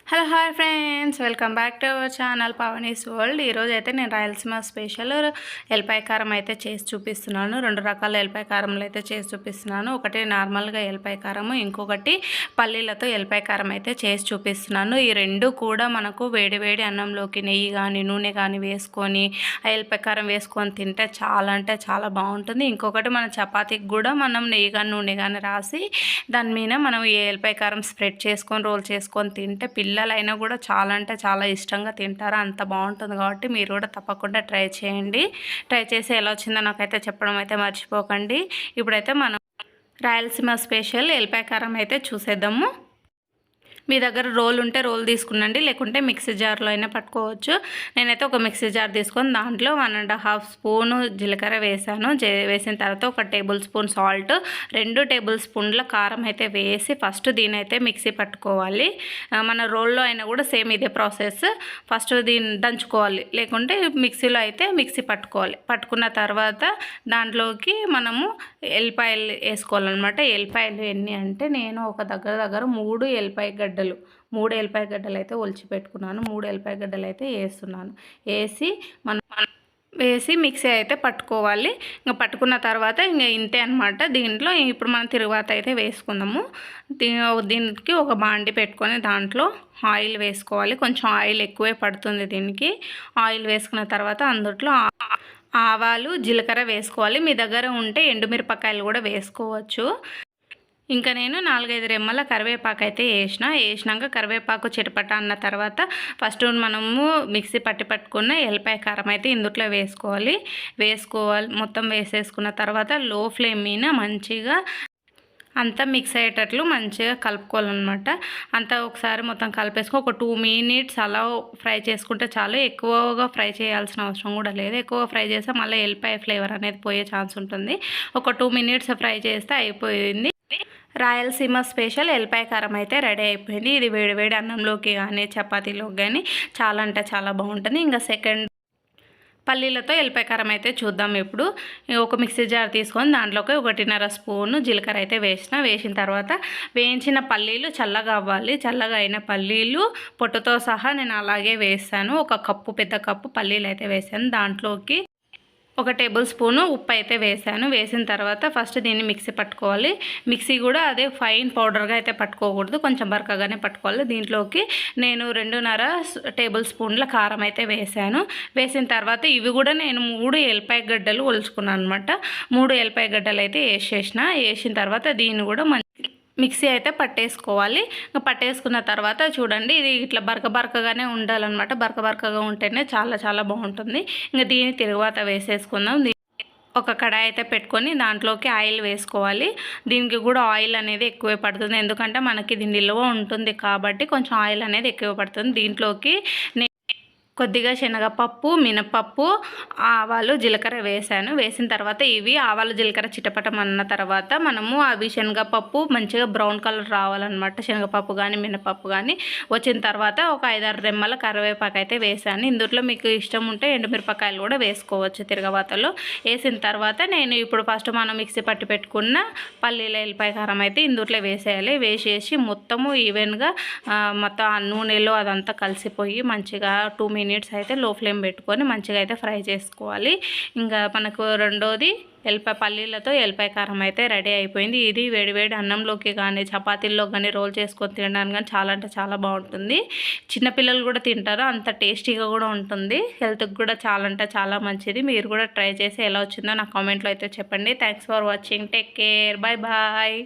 Hello hi friends, welcome back to our channel Pavani's world. ఈరోజు అయితే నేను రాయలసీమ స్పెషల్ ఎల్లిపాయ కారం అయితే చేసి చూపిస్తున్నాను. 2 రకాల ఎల్లిపాయ కారంలు అయితే చేసి చూపిస్తున్నాను. ఒకటి నార్మల్గా ఎల్లిపాయ కారము, ఇంకొకటి పల్లీలతో ఎల్లిపాయ కారం అయితే చేసి చూపిస్తున్నాను. ఈ రెండు కూడా మనకు వేడి వేడి అన్నంలోకి నెయ్యి కానీ నూనె కానీ వేసుకొని ఆ ఎల్లిపాయ కారం వేసుకొని తింటే చాలా అంటే చాలా బాగుంటుంది. ఇంకొకటి మన చపాతీకి కూడా మనం నెయ్యి కానీ నూనె కానీ రాసి దాని మీద మనం ఈ ఎల్లిపాయ కారం స్ప్రెడ్ చేసుకొని రోల్ చేసుకొని తింటే పిల్లలైనా కూడా చాలా అంటే చాలా ఇష్టంగా తింటారు. అంత బాగుంటుంది. కాబట్టి మీరు కూడా తప్పకుండా ట్రై చేయండి. ట్రై చేసి ఎలా వచ్చిందో నాకైతే చెప్పడం అయితే మర్చిపోకండి. ఇప్పుడైతే మనం రాయలసీమ స్పెషల్ ఎల్లిపాయ కారం అయితే చూసేద్దాము. మీ దగ్గర రోల్ ఉంటే రోల్ తీసుకునండి, లేకుంటే మిక్సీ జార్లో అయినా పట్టుకోవచ్చు. నేనైతే ఒక మిక్సీ జార్ తీసుకొని దాంట్లో 1.5 స్పూను జీలకర్ర వేసాను. వేసిన తర్వాత 1 టేబుల్ స్పూన్ సాల్ట్, 2 టేబుల్ స్పూన్ల కారం అయితే వేసి ఫస్ట్ దీని అయితే మిక్సీ పట్టుకోవాలి. మన రోల్లో అయినా కూడా సేమ్ ఇదే ప్రాసెస్. ఫస్ట్ దీన్ని దంచుకోవాలి, లేకుంటే మిక్సీలో అయితే మిక్సీ పట్టుకోవాలి. పట్టుకున్న తర్వాత దాంట్లోకి మనము ఎల్లిపాయలు వేసుకోవాలన్నమాట. ఎల్లిపాయలు ఎన్ని అంటే నేను ఒక దగ్గర 3 ఎల్లిపాయ గడ్డలు 3 ఎల్లిపాయ గడ్డలు అయితే ఒలిచి పెట్టుకున్నాను. 3 ఎల్లిపాయ గడ్డలు అయితే వేస్తున్నాను. వేసి మిక్సీ అయితే పట్టుకోవాలి. ఇంకా పట్టుకున్న తర్వాత ఇంకా ఇంతే అనమాట. దీంట్లో ఇప్పుడు మనం తిరువాత అయితే వేసుకుందాము. దీనికి ఒక బాండి పెట్టుకొని దాంట్లో ఆయిల్ వేసుకోవాలి. కొంచెం ఆయిల్ ఎక్కువే పడుతుంది దీనికి. ఆయిల్ వేసుకున్న తర్వాత అందులో ఆవాలు జీలకర్ర వేసుకోవాలి. మీ దగ్గర ఉంటే ఎండుమిరపకాయలు కూడా వేసుకోవచ్చు. ఇంకా నేను 4-5 రెమ్మల కరివేపాకు అయితే వేసినాక కరివేపాకు చిటపట అన్న తర్వాత ఫస్ట్ మనము మిక్సీ పట్టుకున్న ఎల్లిపాయ కారం అయితే ఇందులో వేసుకోవాలి. మొత్తం వేసేసుకున్న తర్వాత లో ఫ్లేమ్ మీద మంచిగా అంతా మిక్స్ అయ్యేటట్లు మంచిగా కలుపుకోవాలన్నమాట. అంతా ఒకసారి మొత్తం కలిపేసుకొని ఒక 2 మినిట్స్ అలా ఫ్రై చేసుకుంటే చాలు. ఎక్కువగా ఫ్రై చేయాల్సిన అవసరం కూడా లేదు. ఎక్కువ ఫ్రై చేస్తే మళ్ళీ ఎల్లిపాయ ఫ్లేవర్ అనేది పోయే ఛాన్స్ ఉంటుంది. ఒక 2 మినిట్స్ ఫ్రై చేస్తే అయిపోయింది. రాయలసీమ స్పెషల్ ఎల్లిపాయ కారం అయితే రెడీ అయిపోయింది. ఇది వేడివేడి అన్నంలోకి కానీ చపాతీలోకి కానీ చాలా అంటే చాలా బాగుంటుంది. ఇంకా సెకండ్ పల్లీలతో ఎల్లిపాయ కారం అయితే చూద్దాం. ఇప్పుడు ఒక మిక్సీ జార్ తీసుకొని దాంట్లోకి 1.5 స్పూను జీలకర్ర అయితే వేసిన తర్వాత వేయించిన పల్లీలు చల్లగా అవ్వాలి. చల్లగా అయిన పల్లీలు పొట్టుతో సహా నేను అలాగే వేస్తాను. ఒక కప్పు, పెద్ద కప్పు పల్లీలు అయితే వేసాను. దాంట్లోకి 1 టేబుల్ స్పూను ఉప్పు అయితే వేసాను. వేసిన తర్వాత ఫస్ట్ దీన్ని మిక్సీ పట్టుకోవాలి. మిక్సీ కూడా అదే ఫైన్ పౌడర్గా అయితే పట్టుకోకూడదు, కొంచెం బరకగానే పట్టుకోవాలి. దీంట్లోకి నేను 2.5 టేబుల్ స్పూన్ల కారం అయితే వేసాను. వేసిన తర్వాత ఇవి కూడా నేను 3 ఎల్లిపాయ గడ్డలు ఒలుచుకున్నాను అనమాట. 3 ఎల్లిపాయ గడ్డలు అయితే వేసిన తర్వాత దీన్ని కూడా మిక్సీ అయితే పట్టేసుకోవాలి. పట్టేసుకున్న తర్వాత చూడండి, ఇది ఇట్లా బరకగానే ఉండాలన్నమాట. బరకగా ఉంటేనే చాలా చాలా బాగుంటుంది. ఇంకా దీన్ని తిరువాత వేసేసుకుందాం. ఒక కడాయి అయితే పెట్టుకొని దాంట్లోకి ఆయిల్ వేసుకోవాలి. దీనికి కూడా ఆయిల్ అనేది ఎక్కువే పడుతుంది, ఎందుకంటే మనకి ఇది నిల్వ ఉంటుంది కాబట్టి కొంచెం ఆయిల్ అనేది ఎక్కువ పడుతుంది. దీంట్లోకి కొద్దిగా శనగపప్పు, మినపప్పు, ఆవాలు, జీలకర్ర వేసాను. వేసిన తర్వాత ఇవి ఆవాలు జీలకర్ర చిటపటం అన్న తర్వాత మనము అవి శనగపప్పు మంచిగా బ్రౌన్ కలర్ రావాలన్నమాట. శనగపప్పు కానీ మినపప్పు కానీ వచ్చిన తర్వాత ఒక 5-6 రెమ్మల కరివేపాకు అయితే వేసాను. ఇందులో మీకు ఇష్టం ఉంటే ఎండుమిరపకాయలు కూడా వేసుకోవచ్చు తిరగవాతలో. వేసిన తర్వాత నేను ఇప్పుడు ఫస్ట్ మనం మిక్సీ పట్టి పెట్టుకున్న పల్లీల ఎల్లిపాయ కారం అయితే ఇందులో వేసేయాలి. వేసేసి మొత్తము ఈవెన్గా మొత్తం ఆ నూనెలో అదంతా కలిసిపోయి మంచిగా 2 మినిట్స్ అయితే లో ఫ్లేమ్ పెట్టుకొని మంచిగా అయితే ఫ్రై చేసుకోవాలి. ఇంకా మనకు రెండోది పల్లీలతో ఎల్లిపాయ కారం అయితే రెడీ అయిపోయింది. ఇది వేడివేడి అన్నంలోకి కానీ చపాతీల్లో కానీ రోల్ చేసుకొని తినడానికి కానీ చాలా అంటే చాలా బాగుంటుంది. చిన్నపిల్లలు కూడా తింటారు, అంత టేస్టీగా కూడా ఉంటుంది. హెల్త్కి కూడా చాలా అంటే చాలా మంచిది. మీరు కూడా ట్రై చేసి ఎలా వచ్చిందో నా కామెంట్లో అయితే చెప్పండి. Thanks for watching. Take care. Bye bye.